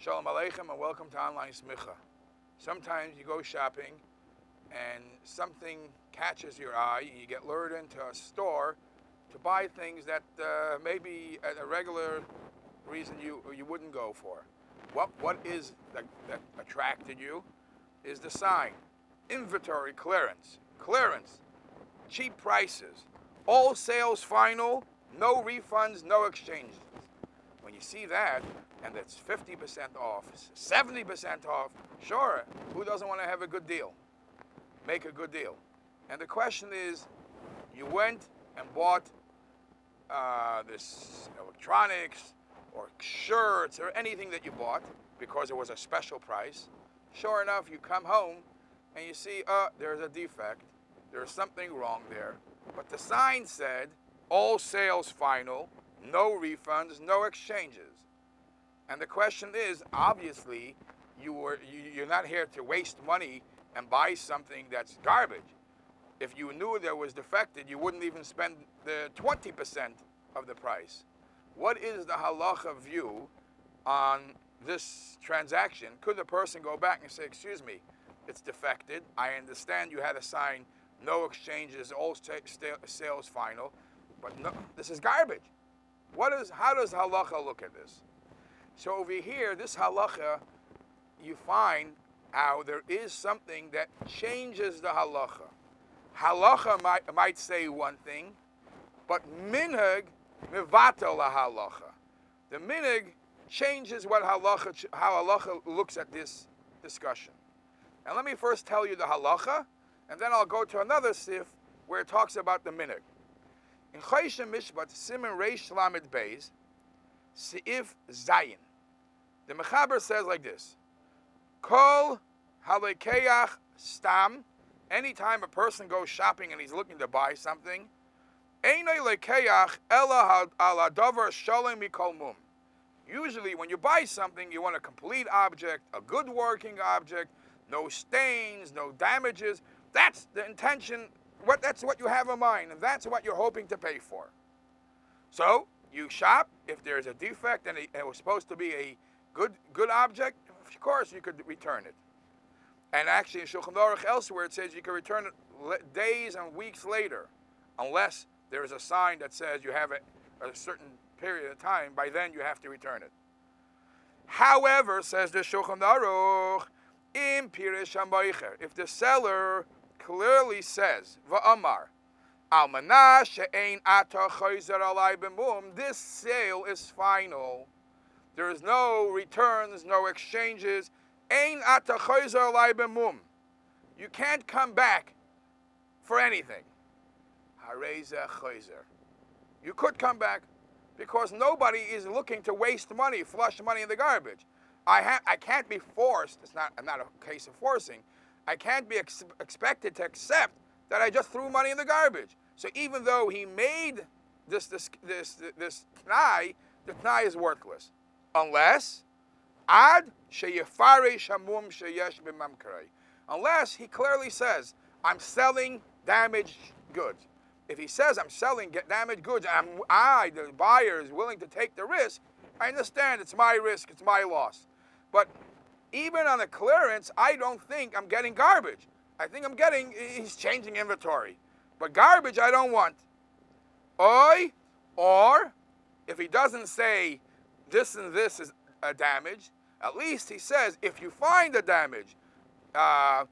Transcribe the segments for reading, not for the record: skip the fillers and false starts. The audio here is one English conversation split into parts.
Shalom Aleichem and welcome to Online Smicha. Sometimes you go shopping and something catches your eye and you get lured into a store to buy things that maybe at a regular reason you wouldn't go for. What is that attracted you is the sign. Inventory clearance, cheap prices, all sales final, no refunds, no exchanges. When you see that, and it's 50% off, 70% off, sure, who doesn't want to have a good deal? Make a good deal. And the question is, you went and bought this electronics or shirts or anything that you bought because it was a special price. Sure enough, you come home and you see, there's a defect. There's something wrong there. But the sign said, all sales final, no refunds, no exchanges. And the question is, obviously, you're not here to waste money and buy something that's garbage. If you knew there was defected, you wouldn't even spend the 20% of the price. What is the halacha view on this transaction? Could the person go back and say, excuse me, it's defected. I understand you had a sign, no exchanges, all sales final, but no, this is garbage. How does halacha look at this? So over here, this halacha, you find how there is something that changes the halacha. Halacha might say one thing, but minhag mivatel la halacha. The minhag changes how halacha looks at this discussion. And let me first tell you the halacha, and then I'll go to another sif where it talks about the minhag. In Choshen Mishpat, Siman Reish Lamed Beis, Seif Zayin, the Mechaber says like this: Kol halekeach stam. Anytime a person goes shopping and he's looking to buy something, einay lekeach ela ala davar shalom mikol mum. Usually, when you buy something, you want a complete object, a good working object, no stains, no damages. That's the intention. That's what you have in mind, and that's what you're hoping to pay for. So you shop. If there's a defect and it was supposed to be a good object, of course you could return it. And actually in Shulchan Aruch elsewhere it says you can return it days and weeks later, unless there is a sign that says you have a certain period of time. By then you have to return it. However, says the Shulchan Aruch, im pirish hamoicher, if the seller clearly says, va'amar, almanah she'ein ata chayzer alai b'mum, this sale is final. There is no returns, no exchanges. Ein ata chayzer alai b'mum. You can't come back for anything. Harei zeh chayzer. You could come back because nobody is looking to waste money, flush money in the garbage. I can't be forced. I'm not a case of forcing. I can't be expected to accept that I just threw money in the garbage. So even though he made this t'nai, the t'nai is worthless. Unless unless he clearly says, I'm selling damaged goods. If he says I'm selling damaged goods, the buyer, is willing to take the risk, I understand it's my risk, it's my loss. But even on a clearance, I don't think I'm getting garbage. I think he's changing inventory. But garbage I don't want. Or if he doesn't say this and this is a damage, at least he says, if you find a damage, as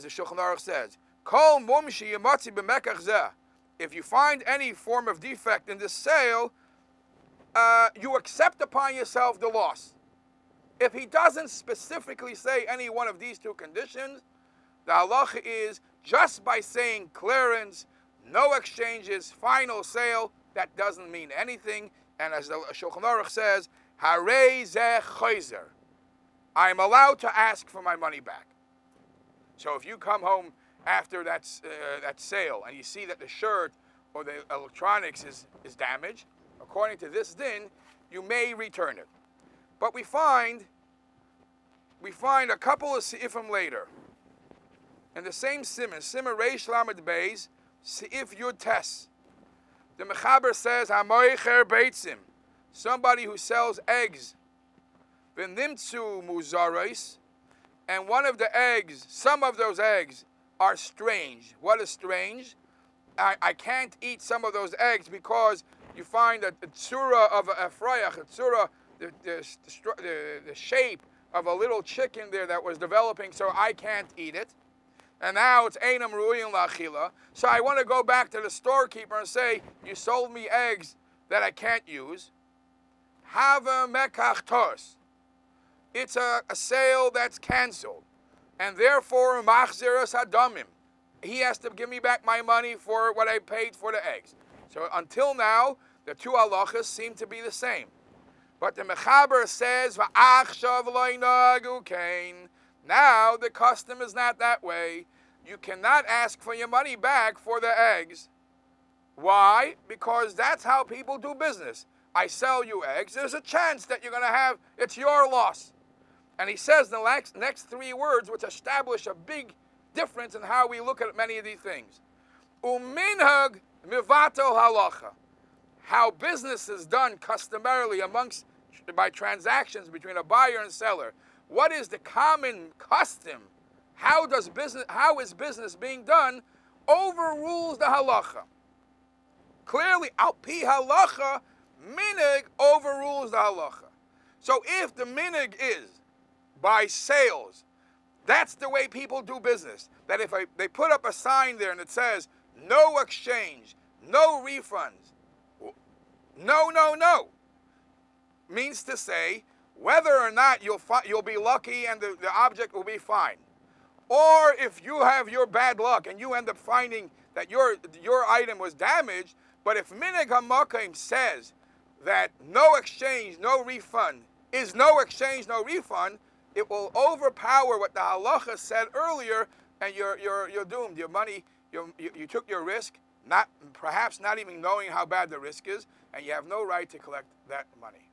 the Shulchan Aruch says, Kol mum sheyematzi b'mekach zeh, if you find any form of defect in this sale, you accept upon yourself the loss. If he doesn't specifically say any one of these two conditions, the halacha is just by saying clearance, no exchanges, final sale, that doesn't mean anything. And as the Shulchan Aruch says, Harei zeh chayzer, I am allowed to ask for my money back. So if you come home after that sale and you see that the shirt or the electronics is damaged, according to this din, you may return it. But we find a couple of seifim later. In the same siman Reish Lamed Beis, seif Yud Tes, the Mechaber says, Hamoicher Beitzim, somebody who sells eggs. v'nimtzu muzaros, and one of the eggs, some of those eggs are strange. What is strange? I can't eat some of those eggs because you find a tzura of a frayach, a tzura, the shape of a little chicken there that was developing, so I can't eat it. And now it's einam ru'in la'achila. So I want to go back to the storekeeper and say, you sold me eggs that I can't use. Hava mekach tos. It's a sale that's canceled. And therefore, machziras hadamim. He has to give me back my money for what I paid for the eggs. So until now, the two halachas seem to be the same. But the Mechaber says, V'achshav lo yinagu kain. Now the custom is not that way. You cannot ask for your money back for the eggs. Why? Because that's how people do business. I sell you eggs. There's a chance that you're going to have, it's your loss. And he says the next three words, which establish a big difference in how we look at many of these things. Uminhag mivato halacha. How business is done customarily by transactions between a buyer and seller. What is the common custom? How is business being done? Overrules the halacha. Clearly, al pi halacha, minig overrules the halacha. So if the minig is by sales, that's the way people do business. That if they put up a sign there and it says, no exchange, no refunds, no, means to say, whether or not you'll be lucky and the object will be fine. Or if you have your bad luck and you end up finding that your item was damaged, but if Minig HaMakom says that no exchange, no refund is no exchange, no refund, it will overpower what the halacha said earlier, and you're doomed. Your money, you took your risk, perhaps not even knowing how bad the risk is, and you have no right to collect that money.